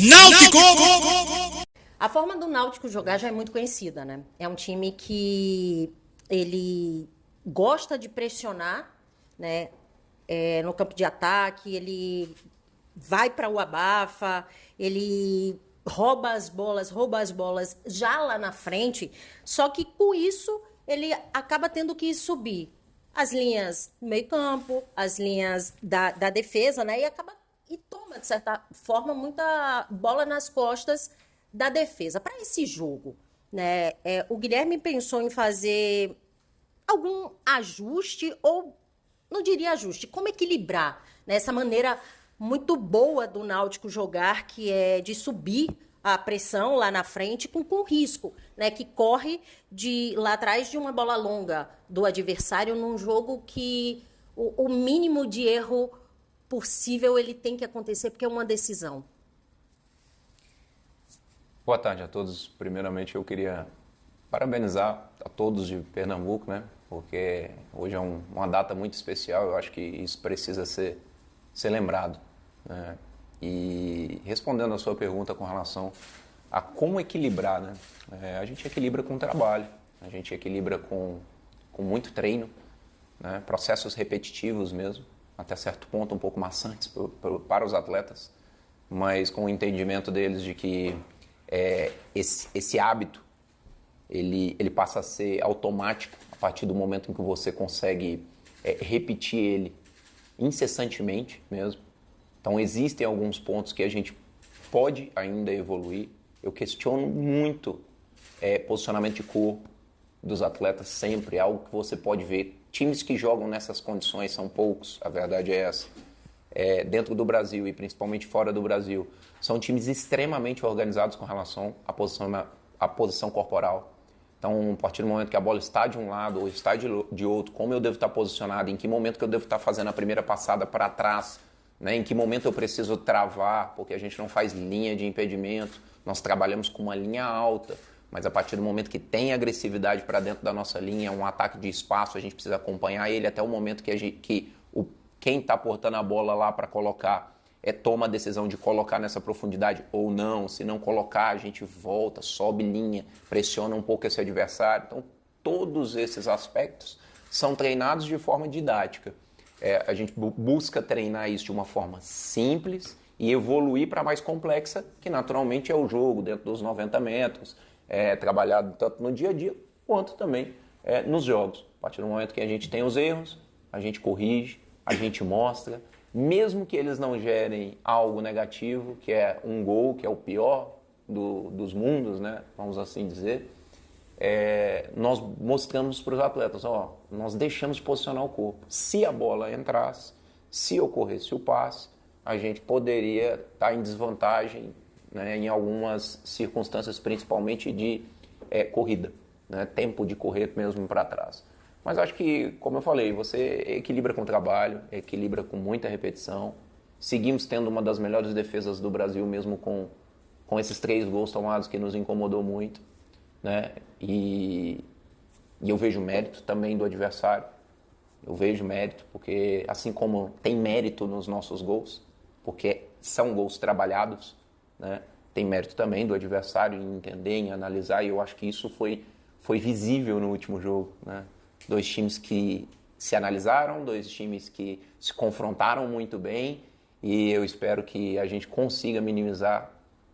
Náutico! A forma do Náutico jogar já é muito conhecida, né? É um time que ele gosta de pressionar, né? No campo de ataque, ele vai para o abafa, ele rouba as bolas já lá na frente, só que com isso ele acaba tendo que subir as linhas do meio campo, as linhas da defesa, né? E toma, de certa forma, muita bola nas costas da defesa. Para esse jogo, né? O Guilherme pensou em fazer algum ajuste, ou não diria ajuste, como equilibrar, né, essa maneira muito boa do Náutico jogar, que é de subir a pressão lá na frente com risco, né, que corre de lá atrás de uma bola longa do adversário num jogo que o mínimo de erro possível ele tem que acontecer, porque é uma decisão. Boa tarde a todos. Primeiramente, eu queria parabenizar a todos de Pernambuco, né? Porque hoje é uma data muito especial, eu acho que isso precisa ser lembrado, né? E respondendo a sua pergunta com relação a como equilibrar, né? A gente equilibra com trabalho, a gente equilibra com muito treino, né? Processos repetitivos mesmo, até certo ponto um pouco maçantes para os atletas, mas com o entendimento deles de que esse hábito ele passa a ser automático a partir do momento em que você consegue repetir ele incessantemente mesmo. Então existem alguns pontos que a gente pode ainda evoluir. Eu questiono muito posicionamento de corpo dos atletas sempre, algo que você pode ver. Times que jogam nessas condições são poucos, a verdade é essa. Dentro do Brasil e principalmente fora do Brasil, são times extremamente organizados com relação à posição corporal. Então, a partir do momento que a bola está de um lado ou está de outro, como eu devo estar posicionado, em que momento que eu devo estar fazendo a primeira passada para trás, né? Em que momento eu preciso travar, porque a gente não faz linha de impedimento, nós trabalhamos com uma linha alta, mas a partir do momento que tem agressividade para dentro da nossa linha, um ataque de espaço, a gente precisa acompanhar ele até o momento que quem está portando a bola lá para colocar toma a decisão de colocar nessa profundidade ou não. Se não colocar, a gente volta, sobe linha, pressiona um pouco esse adversário. Então, todos esses aspectos são treinados de forma didática. A gente busca treinar isso de uma forma simples e evoluir para mais complexa, que naturalmente é o jogo dentro dos 90 metros, trabalhado tanto no dia a dia quanto também nos jogos. A partir do momento que a gente tem os erros, a gente corrige, a gente mostra, mesmo que eles não gerem algo negativo, que é um gol, que é o pior dos mundos, né? Vamos assim dizer, nós mostramos para os atletas, nós deixamos posicionar o corpo. Se a bola entrasse, se ocorresse o passe, a gente poderia estar em desvantagem, né, em algumas circunstâncias, principalmente de corrida, né? Tempo de correr mesmo para trás. Mas acho que, como eu falei, você equilibra com o trabalho, equilibra com muita repetição. Seguimos tendo uma das melhores defesas do Brasil, mesmo com esses 3 gols tomados, que nos incomodou muito, né? E eu vejo mérito também do adversário. Eu vejo mérito, porque assim como tem mérito nos nossos gols, porque são gols trabalhados, né? Tem mérito também do adversário em entender, em analisar, e eu acho que isso foi visível no último jogo, né? 2 times que se analisaram, 2 times que se confrontaram muito bem, e eu espero que a gente consiga minimizar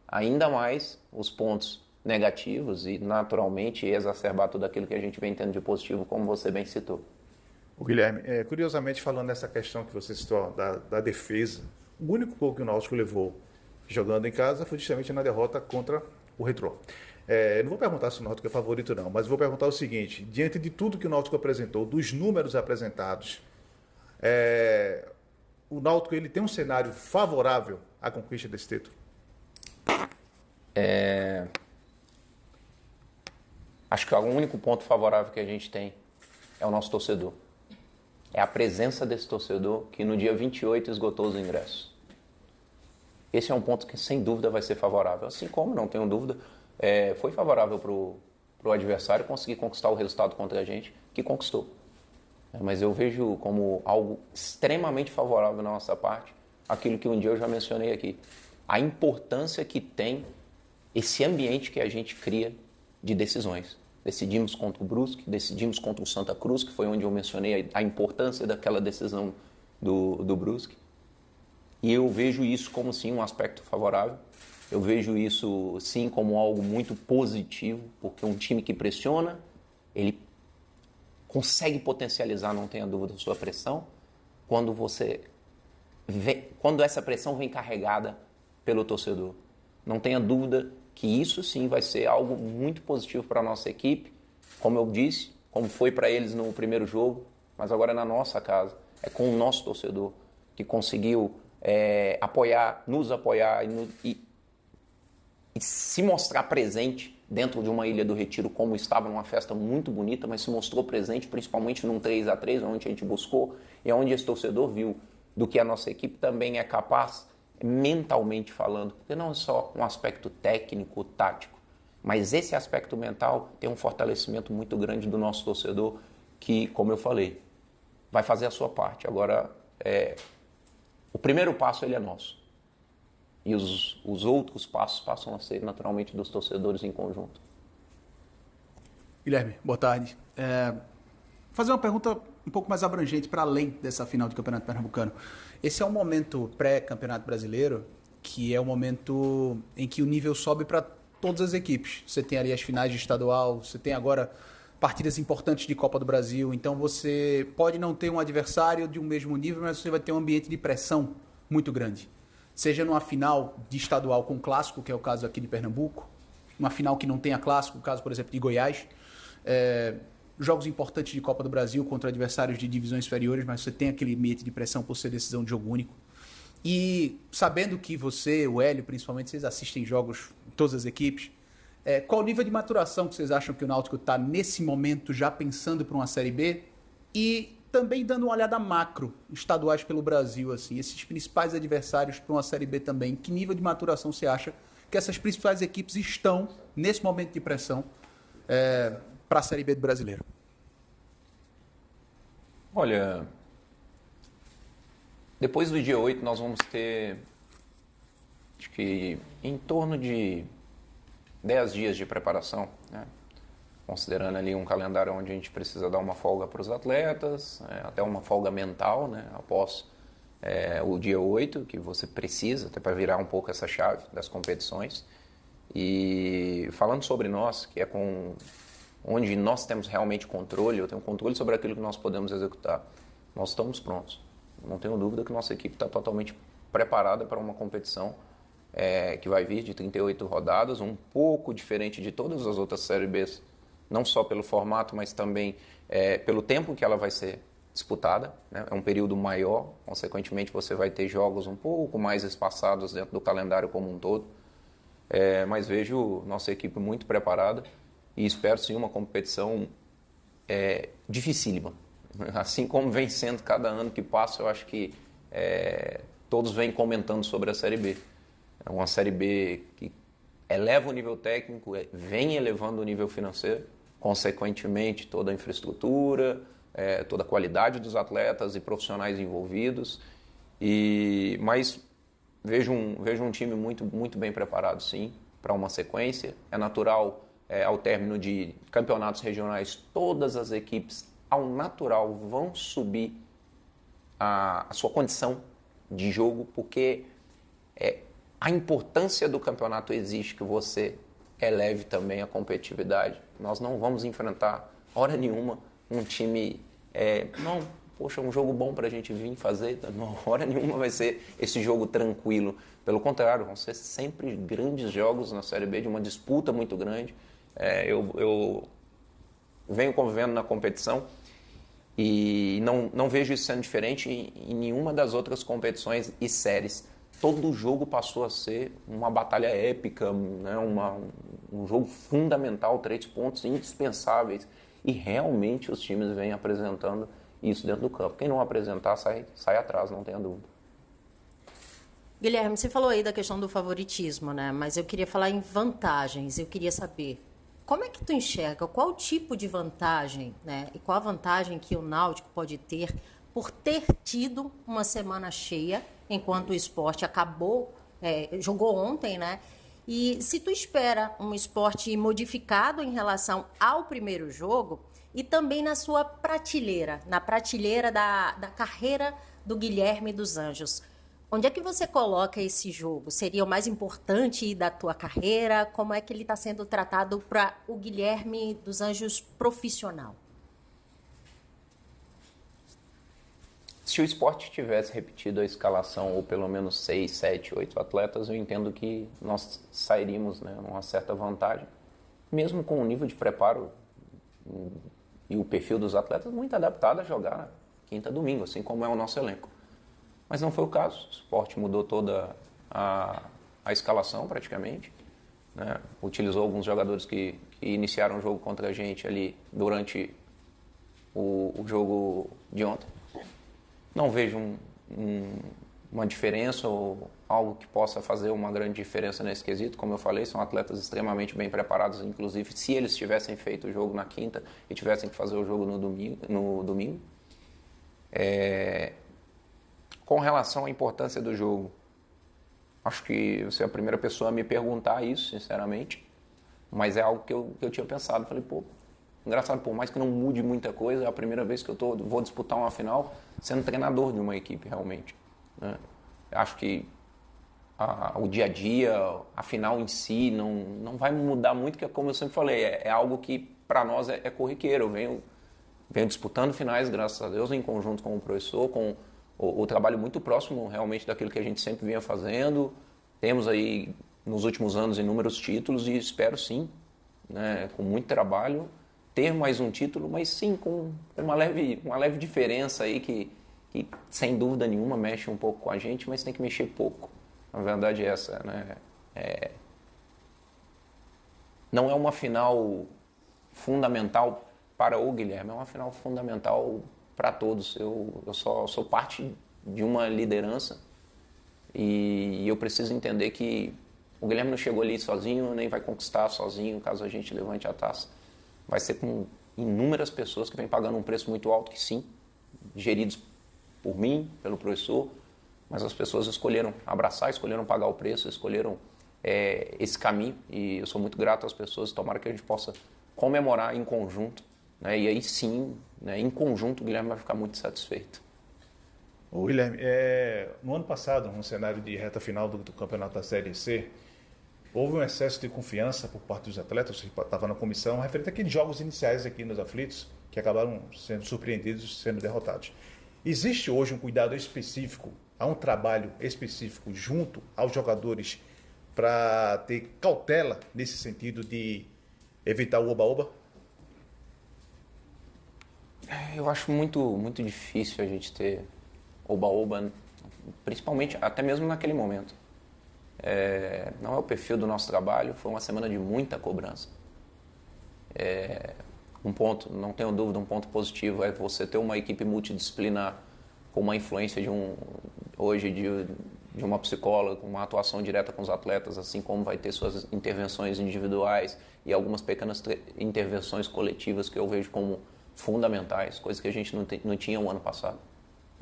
ainda mais os pontos negativos e, naturalmente, exacerbar tudo aquilo que a gente vem tendo de positivo, como você bem citou. O Guilherme, curiosamente, falando dessa questão que você citou da defesa, o único gol que o Náutico levou jogando em casa foi justamente na derrota contra o Retrô. Não vou perguntar se o Náutico é favorito não, mas vou perguntar o seguinte: diante de tudo que o Náutico apresentou, dos números apresentados, o Náutico ele tem um cenário favorável à conquista desse título? Acho que o único ponto favorável que a gente tem é o nosso torcedor. É a presença desse torcedor que no dia 28 esgotou os ingressos. Esse é um ponto que sem dúvida vai ser favorável, assim como, não tenho dúvida, foi favorável para o adversário conseguir conquistar o resultado contra a gente, que conquistou. Mas eu vejo como algo extremamente favorável na nossa parte, aquilo que um dia eu já mencionei aqui. a importância que tem esse ambiente que a gente cria de decisões. Decidimos contra o Brusque, decidimos contra o Santa Cruz, que foi onde eu mencionei a importância daquela decisão do Brusque. E eu vejo isso como, sim, um aspecto favorável. Eu vejo isso, sim, como algo muito positivo, porque um time que pressiona, ele consegue potencializar, não tenha dúvida, a sua pressão, quando essa pressão vem carregada pelo torcedor. Não tenha dúvida que isso, sim, vai ser algo muito positivo para a nossa equipe, como eu disse, como foi para eles no primeiro jogo, mas agora é na nossa casa, é com o nosso torcedor, que conseguiu nos apoiar e se mostrar presente dentro de uma Ilha do Retiro, como estava numa festa muito bonita, mas se mostrou presente principalmente num 3-3, onde a gente buscou e onde esse torcedor viu do que a nossa equipe também é capaz, mentalmente falando, porque não é só um aspecto técnico, tático, mas esse aspecto mental tem um fortalecimento muito grande do nosso torcedor que, como eu falei, vai fazer a sua parte. Agora, o primeiro passo ele é nosso. E os outros passos passam a ser naturalmente dos torcedores em conjunto. Guilherme, boa tarde. Fazer uma pergunta um pouco mais abrangente para além dessa final do Campeonato Pernambucano. Esse é um momento pré-Campeonato Brasileiro que é o momento em que o nível sobe para todas as equipes. Você tem ali as finais de estadual, você tem agora partidas importantes de Copa do Brasil, então você pode não ter um adversário de um mesmo nível, mas você vai ter um ambiente de pressão muito grande. Seja numa final de estadual com clássico, que é o caso aqui de Pernambuco, uma final que não tenha clássico, o caso, por exemplo, de Goiás, jogos importantes de Copa do Brasil contra adversários de divisões inferiores, mas você tem aquele ambiente de pressão por ser decisão de jogo único. E sabendo que você, o Hélio, principalmente, vocês assistem jogos em todas as equipes, qual o nível de maturação que vocês acham que o Náutico está nesse momento já pensando para uma Série B? E também dando uma olhada macro, estaduais pelo Brasil, assim, esses principais adversários para uma Série B também, que nível de maturação você acha que essas principais equipes estão nesse momento de pressão para a Série B do Brasileiro? Olha, depois do dia 8 nós vamos ter, acho que em torno de 10 dias de preparação, né? Considerando ali um calendário onde a gente precisa dar uma folga para os atletas, até uma folga mental, né? Após o dia 8, que você precisa, até para virar um pouco essa chave das competições. E falando sobre nós, que é onde nós temos realmente controle, eu tenho controle sobre aquilo que nós podemos executar, nós estamos prontos. Não tenho dúvida que nossa equipe está totalmente preparada para uma competição que vai vir de 38 rodadas, um pouco diferente de todas as outras Série Bs, não só pelo formato, mas também pelo tempo que ela vai ser disputada, né? É um período maior, consequentemente você vai ter jogos um pouco mais espaçados dentro do calendário como um todo, mas vejo nossa equipe muito preparada e espero sim uma competição dificílima. Assim como vem sendo cada ano que passa, eu acho que todos vêm comentando sobre a Série B. É uma Série B que eleva o nível técnico, vem elevando o nível financeiro, consequentemente toda a infraestrutura, toda a qualidade dos atletas e profissionais envolvidos. Mas vejo um time muito, muito bem preparado, sim, para uma sequência. É natural, ao término de campeonatos regionais, todas as equipes, ao natural, vão subir a sua condição de jogo, porque a importância do campeonato exige que você eleve também a competitividade. Nós não vamos enfrentar, hora nenhuma, um time... um jogo bom para a gente vir fazer. Não, hora nenhuma vai ser esse jogo tranquilo. Pelo contrário, vão ser sempre grandes jogos na Série B, de uma disputa muito grande. Eu venho convivendo na competição e não vejo isso sendo diferente em nenhuma das outras competições e séries. Todo jogo passou a ser uma batalha épica, né? Um jogo fundamental, 3 pontos indispensáveis. E realmente os times vêm apresentando isso dentro do campo. Quem não apresentar sai atrás, não tenha dúvida. Guilherme, você falou aí da questão do favoritismo, né? Mas eu queria falar em vantagens. Eu queria saber, como é que tu enxerga, qual tipo de vantagem, né? E qual a vantagem que o Náutico pode ter por ter tido uma semana cheia, enquanto o esporte acabou jogou ontem, né? E se tu espera um esporte modificado em relação ao primeiro jogo e também na sua prateleira, na prateleira da carreira do Guilherme dos Anjos, onde é que você coloca esse jogo? Seria o mais importante da tua carreira? Como é que ele está sendo tratado para o Guilherme dos Anjos profissional? Se o esporte tivesse repetido a escalação, ou pelo menos 6, 7, 8 atletas, eu entendo que nós sairíamos, né, numa certa vantagem. Mesmo com o nível de preparo e o perfil dos atletas muito adaptado a jogar quinta a domingo, assim como é o nosso elenco. Mas não foi o caso. O esporte mudou toda a escalação praticamente, né? Utilizou alguns jogadores que iniciaram o jogo contra a gente ali durante o jogo de ontem. Não vejo uma diferença ou algo que possa fazer uma grande diferença nesse quesito. Como eu falei, são atletas extremamente bem preparados, inclusive se eles tivessem feito o jogo na quinta e tivessem que fazer o jogo no domingo. Com relação à importância do jogo, acho que você é a primeira pessoa a me perguntar isso, sinceramente, mas é algo que eu tinha pensado. Falei, pô, engraçado, por mais que não mude muita coisa, é a primeira vez que vou disputar uma final sendo treinador de uma equipe, realmente, né? Acho que o dia a dia, a final em si, não vai mudar muito, que como eu sempre falei, é algo que para nós é corriqueiro. Eu venho disputando finais, graças a Deus, em conjunto com o professor, com o trabalho muito próximo realmente daquilo que a gente sempre vinha fazendo. Temos aí, nos últimos anos, inúmeros títulos e espero sim, né, com muito trabalho, ter mais um título, mas sim com uma leve diferença aí que sem dúvida nenhuma mexe um pouco com a gente, mas tem que mexer pouco. A verdade é essa, né? Não é uma final fundamental para o Guilherme, é uma final fundamental para todos. Eu só sou parte de uma liderança e eu preciso entender que o Guilherme não chegou ali sozinho, nem vai conquistar sozinho caso a gente levante a taça. Vai ser com inúmeras pessoas que vêm pagando um preço muito alto, que sim, geridos por mim, pelo professor, mas as pessoas escolheram abraçar, escolheram pagar o preço, escolheram esse caminho, e eu sou muito grato às pessoas. Tomara que a gente possa comemorar em conjunto, né? E aí sim, né, em conjunto, o Guilherme vai ficar muito satisfeito. Ô, Guilherme, no ano passado, no cenário de reta final do campeonato da Série C, houve um excesso de confiança por parte dos atletas, que estavam na comissão, referente àqueles jogos iniciais aqui nos aflitos, que acabaram sendo surpreendidos, sendo derrotados. Existe hoje um cuidado específico, há um trabalho específico junto aos jogadores para ter cautela nesse sentido de evitar o oba-oba? Eu acho muito, muito difícil a gente ter oba-oba, principalmente até mesmo naquele momento. Não é o perfil do nosso trabalho, foi uma semana de muita cobrança. Um ponto, não tenho dúvida, um ponto positivo é você ter uma equipe multidisciplinar com uma influência de uma psicóloga, com uma atuação direta com os atletas, assim como vai ter suas intervenções individuais e algumas pequenas intervenções coletivas que eu vejo como fundamentais, coisas que a gente não tinha o ano passado.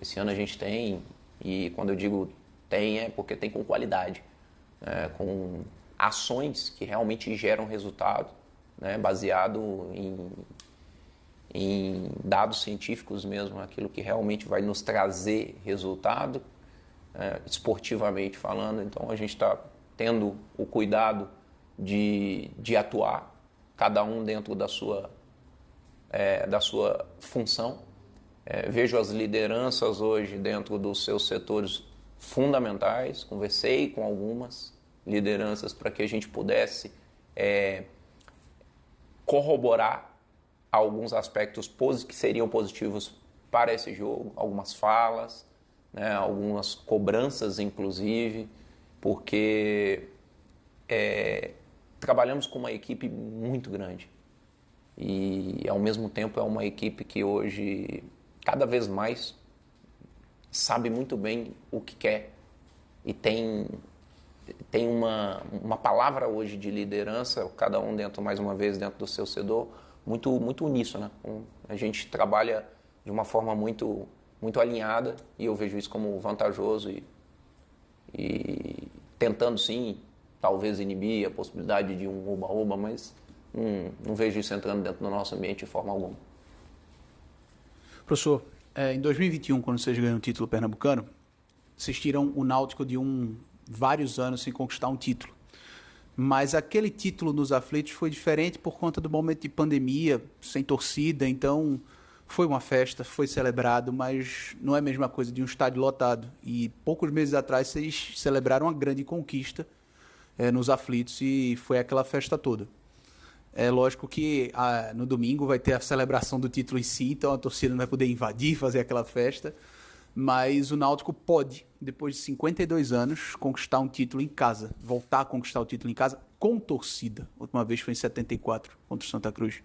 Esse ano a gente tem, e quando eu digo tem, é porque tem com qualidade, com ações que realmente geram resultado, né, baseado em dados científicos mesmo, aquilo que realmente vai nos trazer resultado, esportivamente falando. Então a gente está tendo o cuidado de atuar, cada um dentro da sua função. Vejo as lideranças hoje dentro dos seus setores fundamentais, conversei com algumas lideranças para que a gente pudesse corroborar alguns aspectos que seriam positivos para esse jogo, algumas falas, né, algumas cobranças inclusive, porque trabalhamos com uma equipe muito grande e ao mesmo tempo é uma equipe que hoje cada vez mais sabe muito bem o que quer e tem uma palavra hoje de liderança, cada um mais uma vez dentro do seu setor, muito, muito uníssona, né? A gente trabalha de uma forma muito, muito alinhada e eu vejo isso como vantajoso e tentando sim, talvez inibir a possibilidade de um oba-oba, mas não vejo isso entrando dentro do nosso ambiente de forma alguma. Professor, em 2021, quando vocês ganham o título pernambucano, vocês tiram o Náutico de vários anos sem conquistar um título. Mas aquele título nos aflitos foi diferente por conta do momento de pandemia, sem torcida, então foi uma festa, foi celebrado, mas não é a mesma coisa de um estádio lotado. E poucos meses atrás vocês celebraram uma grande conquista nos aflitos e foi aquela festa toda. É lógico que no domingo vai ter a celebração do título em si, então a torcida não vai poder invadir, fazer aquela festa, mas o Náutico pode, depois de 52 anos, conquistar um título em casa, voltar a conquistar o título em casa com torcida. A última vez foi em 74, contra o Santa Cruz.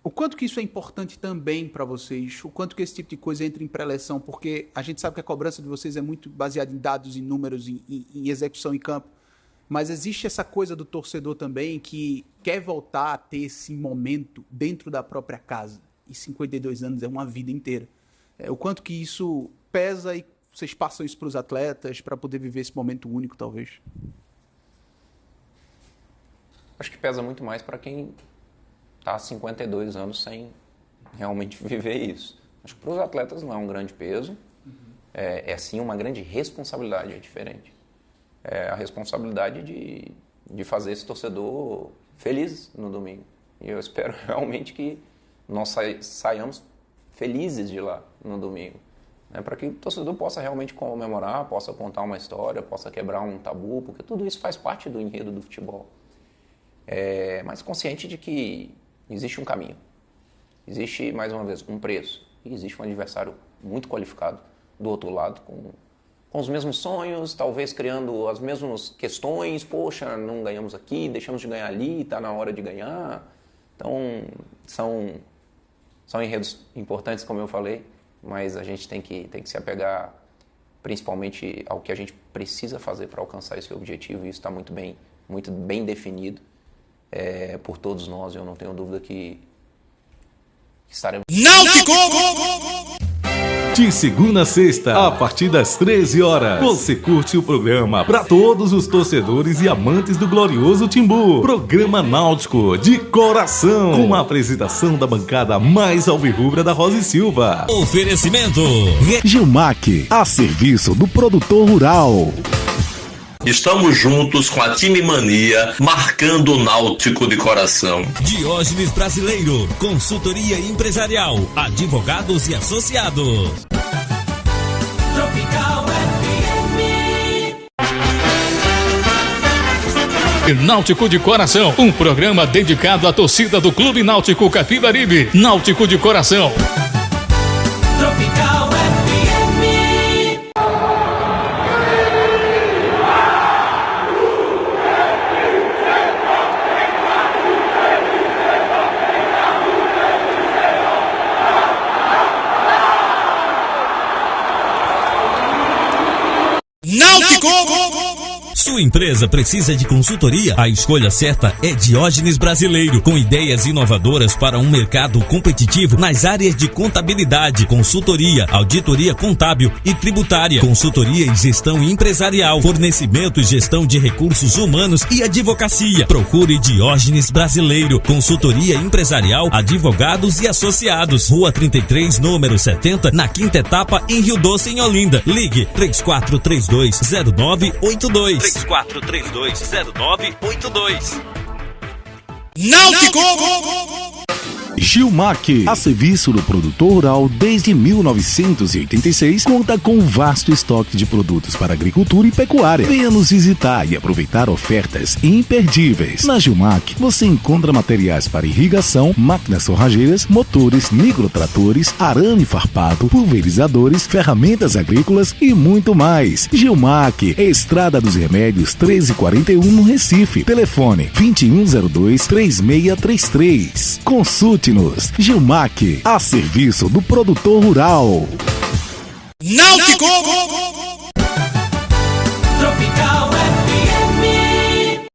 O quanto que isso é importante também para vocês? O quanto que esse tipo de coisa entra em pré-eleição? Porque a gente sabe que a cobrança de vocês é muito baseada em dados, em números, em execução em campo. Mas existe essa coisa do torcedor também que quer voltar a ter esse momento dentro da própria casa. E 52 anos é uma vida inteira. O quanto que isso pesa e vocês passam isso para os atletas para poder viver esse momento único, talvez? Acho que pesa muito mais para quem está há 52 anos sem realmente viver isso. Acho que para os atletas não é um grande peso, é sim uma grande responsabilidade, é diferente. É a responsabilidade de fazer esse torcedor feliz no domingo. E eu espero realmente que nós saiamos felizes de lá no domingo. Para que o torcedor possa realmente comemorar, possa contar uma história, possa quebrar um tabu, porque tudo isso faz parte do enredo do futebol. Mas consciente de que existe um caminho, existe, mais uma vez, um preço, e existe um adversário muito qualificado do outro lado, com os mesmos sonhos, talvez criando as mesmas questões. Poxa, não ganhamos aqui, deixamos de ganhar ali, está na hora de ganhar. Então, são enredos importantes, como eu falei, mas a gente tem que se apegar principalmente ao que a gente precisa fazer para alcançar esse objetivo, e isso está muito bem definido por todos nós. Eu não tenho dúvida que estaremos... Náutico! De segunda a sexta, a partir das 13 horas, você curte o programa para todos os torcedores e amantes do glorioso Timbu. Programa Náutico de Coração, com a apresentação da bancada mais alvirrubra da Rosa e Silva. Oferecimento Gilmac, a serviço do produtor rural. Estamos juntos com a Time Mania, marcando o Náutico de coração. Diógenes Brasileiro, consultoria empresarial, advogados e associados. Tropical FM. Náutico de Coração, um programa dedicado à torcida do Clube Náutico Capibaribe. Náutico de Coração. Tropical FM. Náutico! Sua empresa precisa de consultoria? A escolha certa é Diógenes Brasileiro, com ideias inovadoras para um mercado competitivo nas áreas de contabilidade, consultoria, auditoria contábil e tributária, consultoria e gestão empresarial, fornecimento e gestão de recursos humanos e advocacia. Procure Diógenes Brasileiro, consultoria empresarial, advogados e associados. Rua 33, número 70, na Quinta Etapa, em Rio Doce, em Olinda. Ligue 34320982. 34320982. Náutico! Gilmac, a serviço do produtor rural desde 1986, conta com um vasto estoque de produtos para agricultura e pecuária. Venha nos visitar e aproveitar ofertas imperdíveis. Na Gilmac, você encontra materiais para irrigação, máquinas forrageiras, motores, microtratores, arame farpado, pulverizadores, ferramentas agrícolas e muito mais. Gilmac, Estrada dos Remédios 1341 no Recife. Telefone 2102-3633. Consulte-nos. Gilmac, a serviço do produtor rural. Náutico! Tropical